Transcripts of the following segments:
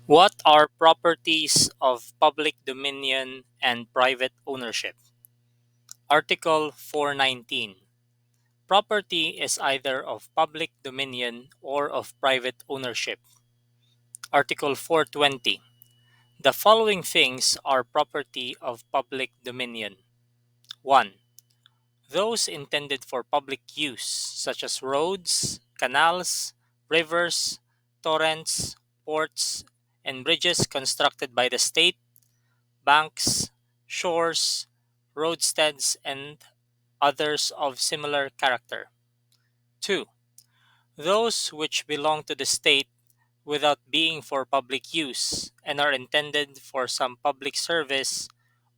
What are properties of public dominion and private ownership? Article 419. Property is either of public dominion or of private ownership. Article 420. The following things are property of public dominion. 1. Those intended for public use, such as roads, canals, rivers, torrents, ports, and bridges constructed by the state, banks, shores, roadsteads, and others of similar character. 2. Those which belong to the state without being for public use and are intended for some public service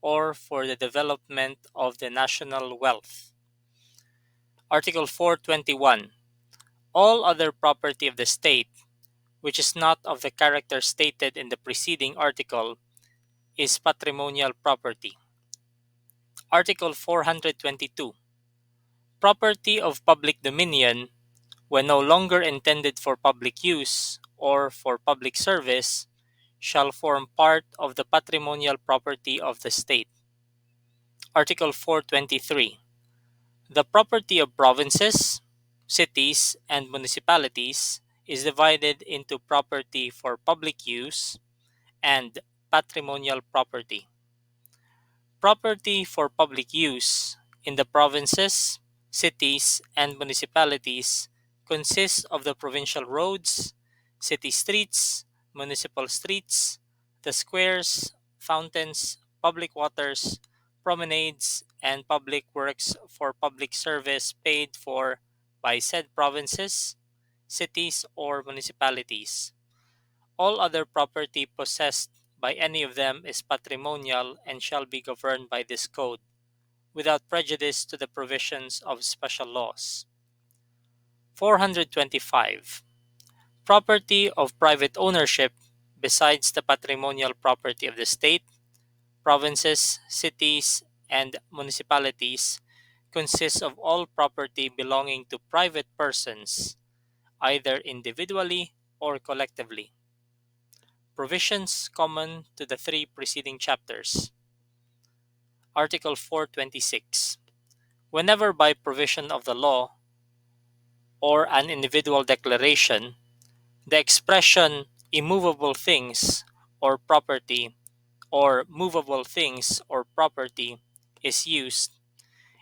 or for the development of the national wealth. Article 421. All other property of the state, which is not of the character stated in the preceding article, is patrimonial property. Article 422. Property of public dominion, when no longer intended for public use or for public service, shall form part of the patrimonial property of the state. Article 423. The property of provinces, cities, and municipalities is divided into property for public use and patrimonial property. Property for public use in the provinces, cities, and municipalities consists of the provincial roads, city streets, municipal streets, the squares, fountains, public waters, promenades, and public works for public service paid for by said provinces, cities, or municipalities. All other property possessed by any of them is patrimonial and shall be governed by this code, without prejudice to the provisions of special laws. 425. Property of private ownership, besides the patrimonial property of the state, provinces, cities, and municipalities, consists of all property belonging to private persons, either individually or collectively. Provisions common to the three preceding chapters. Article 426. Whenever by provision of the law or an individual declaration, the expression immovable things or property or movable things or property is used,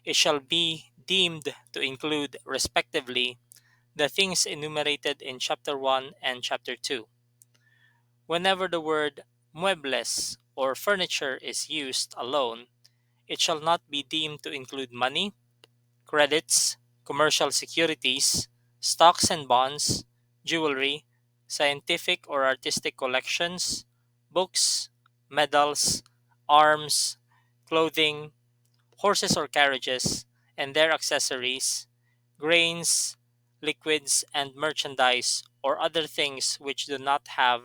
it shall be deemed to include, respectively, the things enumerated in Chapter 1 and Chapter 2. Whenever the word muebles or furniture is used alone, it shall not be deemed to include money, credits, commercial securities, stocks and bonds, jewelry, scientific or artistic collections, books, medals, arms, clothing, horses or carriages, and their accessories, grains, liquids, and merchandise, or other things which do not have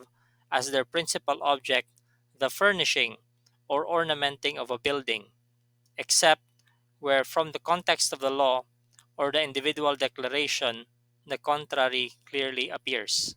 as their principal object the furnishing or ornamenting of a building, except where from the context of the law or the individual declaration the contrary clearly appears.